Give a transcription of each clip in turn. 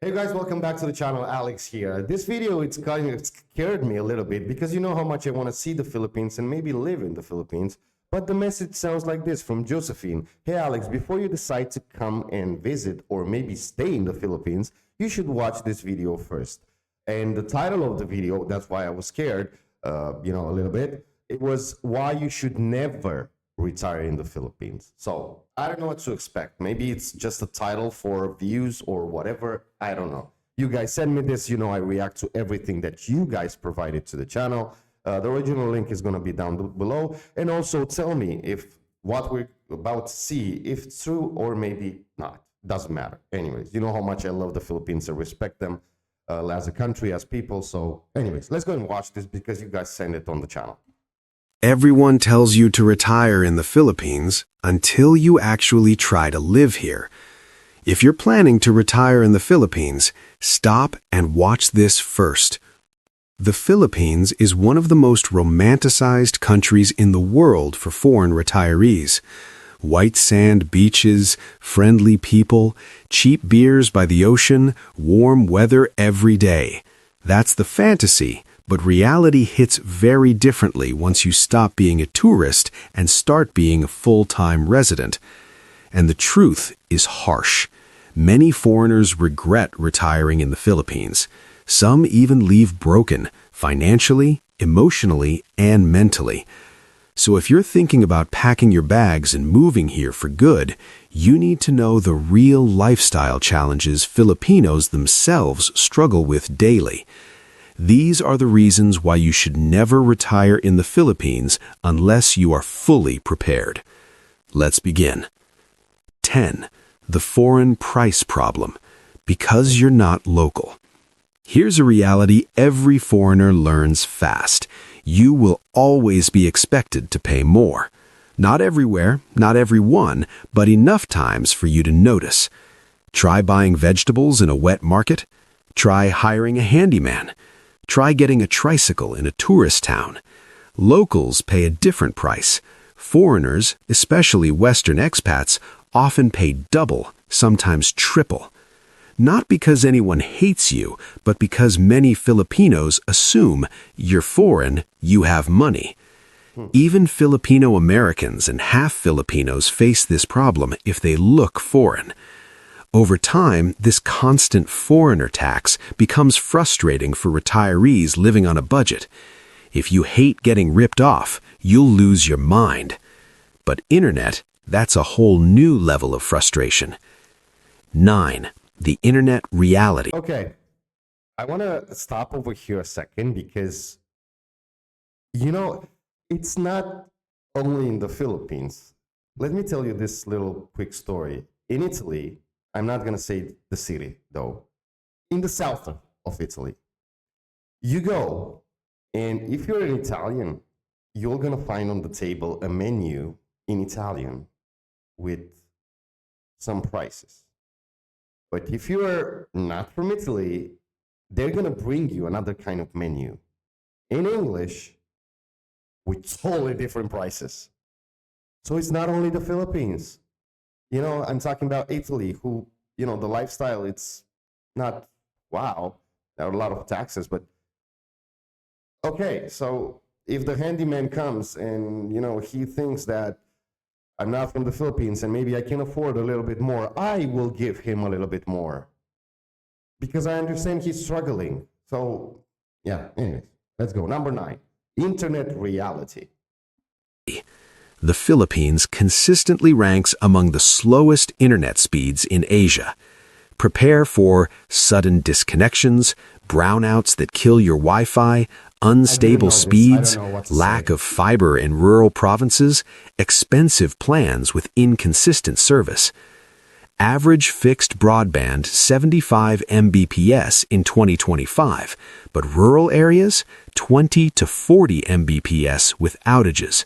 Hey guys, welcome back to the channel. Alex here. This video, it's kind of scared me a little bit because you know how much I want to see the Philippines and maybe live in the Philippines. But the message sounds like this from Josephine. Hey Alex, before you decide to come and visit or maybe stay in the Philippines, you should watch this video first. And the title of the video, that's why I was scared, a little bit. It was why you should never retire in the Philippines. So I don't know what to expect. Maybe it's just a title for views or whatever. I don't know. You guys send me this. You know, I react to everything that you guys provided to the channel. The original link is going to be down below. And also tell me if what we're about to see, if it's true or maybe not. Doesn't matter. Anyways, you know how much I love the Philippines and respect them as a country, as people. So anyways, let's go and watch this because you guys send it on the channel. Everyone tells you to retire in the Philippines until you actually try to live here. If you're planning to retire in the Philippines, stop and watch this first. The Philippines is one of the most romanticized countries in the world for foreign retirees. White sand beaches, friendly people, cheap beers by the ocean, warm weather every day. That's the fantasy. But reality hits very differently once you stop being a tourist and start being a full-time resident. And the truth is harsh. Many foreigners regret retiring in the Philippines. Some even leave broken, financially, emotionally, and mentally. So if you're thinking about packing your bags and moving here for good, you need to know the real lifestyle challenges Filipinos themselves struggle with daily. These are the reasons why you should never retire in the Philippines unless you are fully prepared. Let's begin. 10. The foreign price problem. Because you're not local. Here's a reality every foreigner learns fast. You will always be expected to pay more. Not everywhere, not everyone, but enough times for you to notice. Try buying vegetables in a wet market. Try hiring a handyman. Try getting a tricycle in a tourist town. Locals pay a different price. Foreigners, especially Western expats, often pay double, sometimes triple. Not because anyone hates you, but because many Filipinos assume you're foreign, you have money. Even Filipino Americans and half Filipinos face this problem if they look foreign. Over time, this constant foreigner tax becomes frustrating for retirees living on a budget. If you hate getting ripped off, you'll lose your mind. But internet, that's a whole new level of frustration. 9. The internet reality. Okay, I want to stop over here a second because, it's not only in the Philippines. Let me tell you this little quick story. In Italy, I'm not going to say the city, though. In the south of Italy, you go, and if you're an Italian, you're going to find on the table a menu in Italian with some prices. But if you're not from Italy, they're going to bring you another kind of menu in English with totally different prices. So it's not only the Philippines. I'm talking about Italy, who, the lifestyle, it's not, wow, there are a lot of taxes, but okay, so if the handyman comes and, he thinks that I'm not from the Philippines and maybe I can afford a little bit more, I will give him a little bit more because I understand he's struggling. So, yeah, anyways, let's go. Number 9, internet reality. The Philippines consistently ranks among the slowest internet speeds in Asia. Prepare for sudden disconnections, brownouts that kill your Wi-Fi, unstable speeds, lack of fiber in rural provinces, expensive plans with inconsistent service. Average fixed broadband 75 Mbps in 2025, but rural areas 20 to 40 Mbps with outages.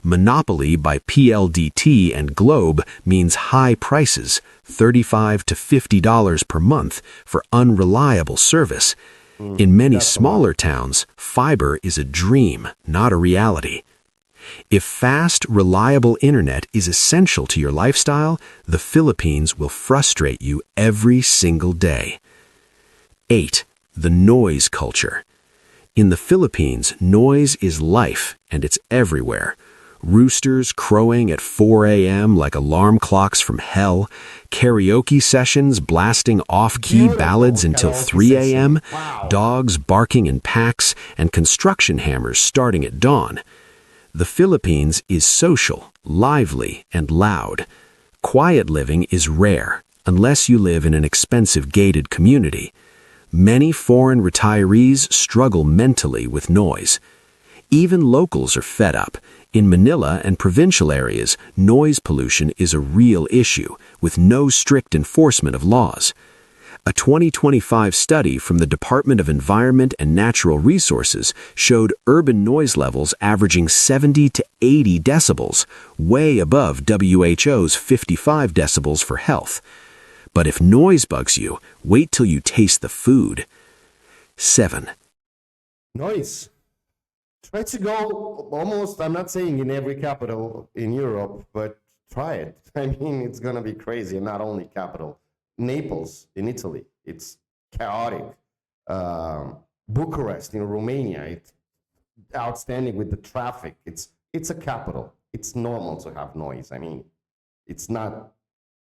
Monopoly by PLDT and Globe means high prices, $35 to $50 per month for unreliable service. In many smaller towns, fiber is a dream, not a reality. If fast, reliable internet is essential to your lifestyle, the Philippines will frustrate you every single day. 8. The noise culture. In the Philippines, noise is life, and it's everywhere. Roosters crowing at 4 a.m. like alarm clocks from hell, karaoke sessions blasting off-key Beautiful ballads until karaoke 3 a.m., session. Wow. dogs barking in packs, and construction hammers starting at dawn. The Philippines is social, lively, and loud. Quiet living is rare, unless you live in an expensive gated community. Many foreign retirees struggle mentally with noise. Even locals are fed up. In Manila and provincial areas, noise pollution is a real issue, with no strict enforcement of laws. A 2025 study from the Department of Environment and Natural Resources showed urban noise levels averaging 70 to 80 decibels, way above WHO's 55 decibels for health. But if noise bugs you, wait till you taste the food. 7. Noise. Try to go almost, I'm not saying in every capital in Europe, but try it. I mean, it's going to be crazy. And not only capital. Naples in Italy, it's chaotic. Bucharest in Romania, it's outstanding with the traffic. It's a capital. It's normal to have noise. I mean, it's not,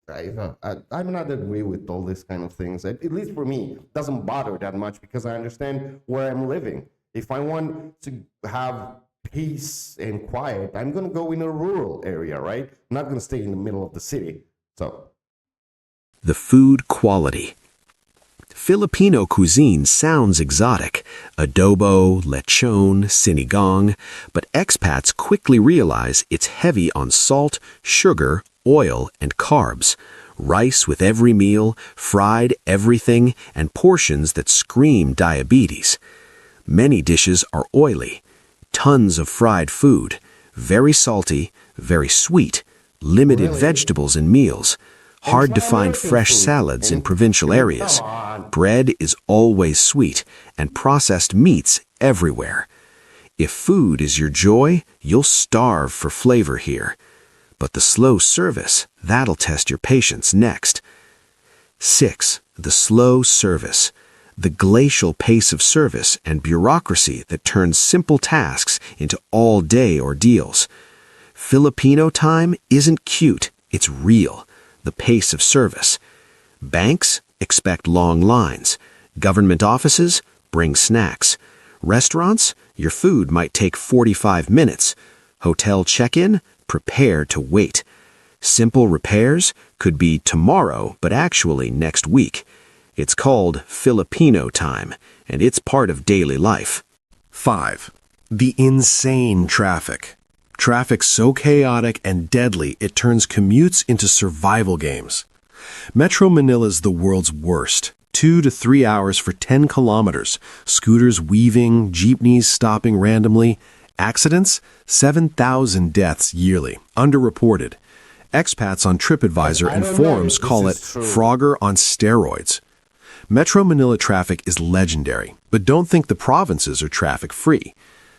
I'm not agree with all these kind of things. At least for me, it doesn't bother that much because I understand where I'm living. If I want to have peace and quiet, I'm going to go in a rural area, right? I'm not going to stay in the middle of the city. So, The food quality. Filipino cuisine sounds exotic, adobo, lechon, sinigang, but expats quickly realize it's heavy on salt, sugar, oil, and carbs. Rice with every meal, fried everything, and portions that scream diabetes. Many dishes are oily, tons of fried food, very salty, very sweet, limited Really? vegetables in meals, hard to try find American fresh food. salads in And- provincial Come areas. on. Bread is always sweet, and processed meats everywhere. If food is your joy, you'll starve for flavor here. But the slow service, that'll test your patience next. 6. The slow service. The glacial pace of service and bureaucracy that turns simple tasks into all-day ordeals. Filipino time isn't cute, it's real. The pace of service. Banks expect long lines. Government offices bring snacks. Restaurants, your food might take 45 minutes. Hotel check-in, prepare to wait. Simple repairs could be tomorrow, but actually next week. It's called Filipino time, and it's part of daily life. 5. The insane traffic. Traffic so chaotic and deadly it turns commutes into survival games. Metro Manila's the world's worst. 2 to 3 hours for 10 kilometers. Scooters weaving, jeepneys stopping randomly. Accidents? 7,000 deaths yearly. Underreported. Expats on TripAdvisor I and don't know forums if call it this is true. Frogger on steroids. Metro Manila traffic is legendary, but don't think the provinces are traffic-free.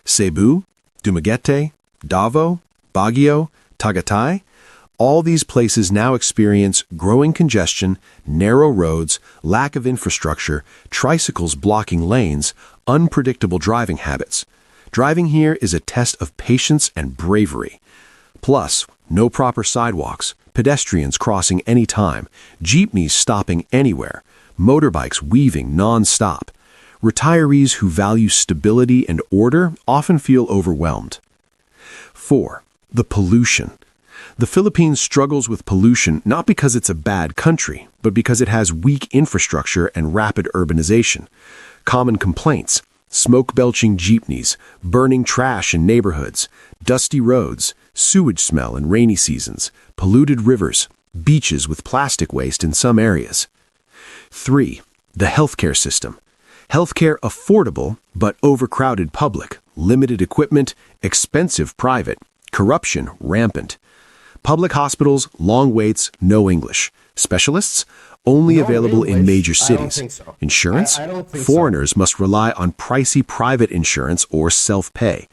Cebu, Dumaguete, Davao, Baguio, Tagaytay, all these places now experience growing congestion, narrow roads, lack of infrastructure, tricycles blocking lanes, unpredictable driving habits. Driving here is a test of patience and bravery. Plus, no proper sidewalks, pedestrians crossing any time, jeepneys stopping anywhere, motorbikes weaving non-stop. Retirees who value stability and order often feel overwhelmed. 4. The pollution. The Philippines struggles with pollution not because it's a bad country, but because it has weak infrastructure and rapid urbanization. Common complaints: smoke-belching jeepneys, burning trash in neighborhoods, dusty roads, sewage smell in rainy seasons, polluted rivers, beaches with plastic waste in some areas. 3. The healthcare system. Healthcare affordable but overcrowded public, limited equipment, expensive private, corruption rampant. Public hospitals, long waits, no English. Specialists, only No available in English? major I don't cities. think so. Insurance, I don't think so. foreigners must rely on pricey private insurance or self-pay.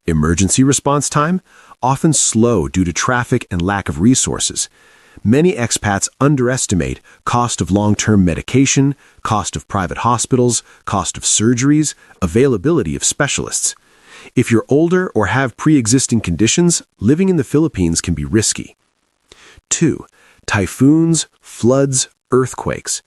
Emergency response time, often slow due to traffic and lack of resources. Many expats underestimate cost of long-term medication, cost of private hospitals, cost of surgeries, availability of specialists. If you're older or have pre-existing conditions, living in the Philippines can be risky. 2. Typhoons, floods, earthquakes.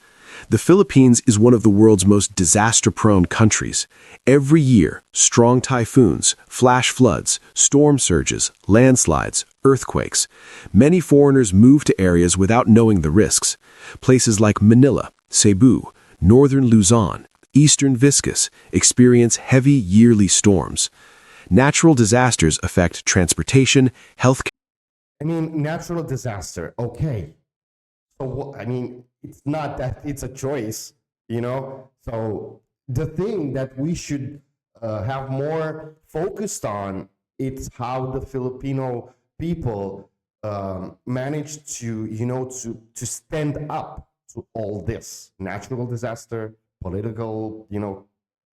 The Philippines is one of the world's most disaster-prone countries. Every year, strong typhoons, flash floods, storm surges, landslides, earthquakes. Many foreigners move to areas without knowing the risks. Places like Manila, Cebu, northern Luzon, eastern Viscas experience heavy yearly storms. Natural disasters affect transportation, healthcare. I mean, natural disaster, okay. So, I mean, it's not that it's a choice, you know? So, the thing that we should have more focused on, it's how the Filipino people managed to, you know, to stand up to all this natural disaster, political, you know,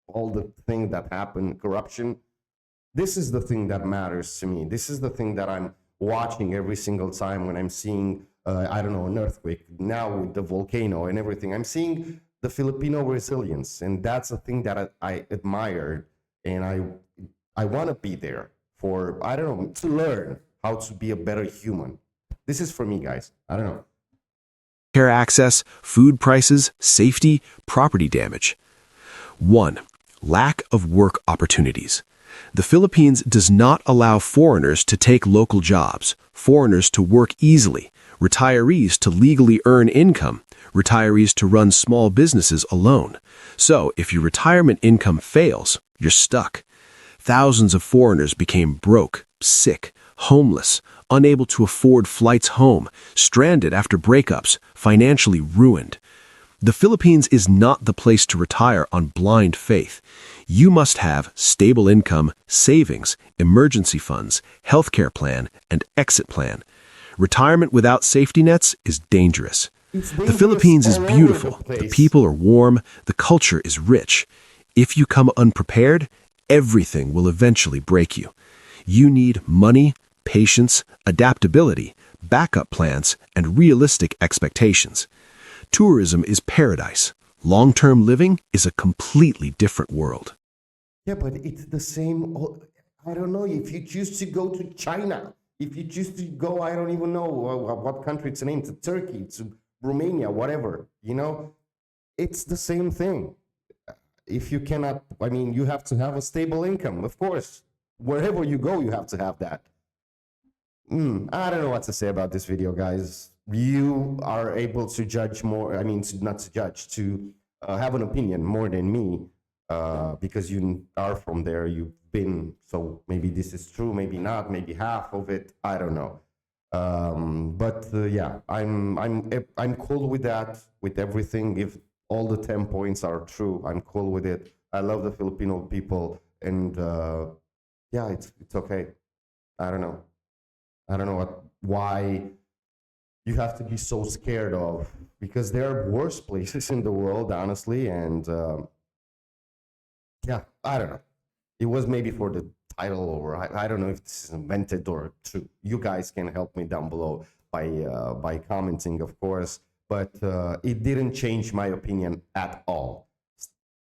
all the things that happen, corruption. This is the thing that matters to me. This is the thing that I'm watching every single time when I'm seeing, I don't know, an earthquake, now with the volcano and everything. I'm seeing the Filipino resilience, and that's a thing that I admire, and I want to be there for, I don't know, to learn how to be a better human. This is for me, guys. I don't know. Care access, food prices, safety, property damage. 1. Lack of work opportunities. The Philippines does not allow foreigners to take local jobs, foreigners to work easily, retirees to legally earn income, retirees to run small businesses alone. So, if your retirement income fails, you're stuck. Thousands of foreigners became broke, sick, homeless, unable to afford flights home, stranded after breakups, financially ruined. The Philippines is not the place to retire on blind faith. You must have stable income, savings, emergency funds, healthcare plan, and exit plan. Retirement without safety nets is dangerous. The Philippines is beautiful, the people are warm, the culture is rich. If you come unprepared, everything will eventually break you. You need money, patience, adaptability, backup plans, and realistic expectations. Tourism is paradise. Long-term living is a completely different world. Yeah, but it's the same. I don't know. If you choose to go to China, if you choose to go, I don't even know what country it's named, to Turkey, to Romania, whatever, you know, it's the same thing. If you cannot, I mean, you have to have a stable income, of course. Wherever you go, you have to have that. I don't know what to say about this video, guys. You are able to judge more, I mean, not to judge, to have an opinion more than me, because you are from there, you've been, so maybe this is true, maybe not, maybe half of it, I don't know. But yeah, I'm cool with that, with everything. If all the 10 points are true, I'm cool with it. I love the Filipino people, and yeah, it's okay. I don't know. I don't know why you have to be so scared of, because there are worse places in the world, honestly. And yeah, I don't know. It was maybe for the title, or I don't know if this is invented or true. You guys can help me down below by commenting, of course. But it didn't change my opinion at all.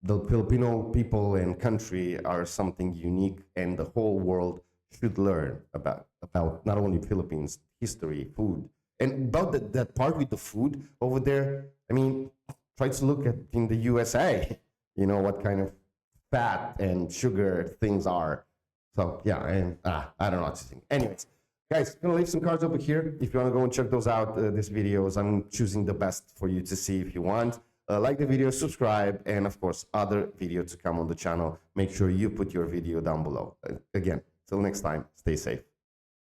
The Filipino people and country are something unique, and the whole world should learn about not only Philippines history, food, and about that part with the food over there. I mean, try to look at in the USA, you know, what kind of fat and sugar things are. So yeah, and I don't know what to think. Anyways, guys, gonna leave some cards over here if you want to go and check those out. These videos, I'm choosing the best for you to see if you want. Like the video, subscribe, and of course, other video to come on the channel. Make sure you put your video down below. Again, till next time, stay safe.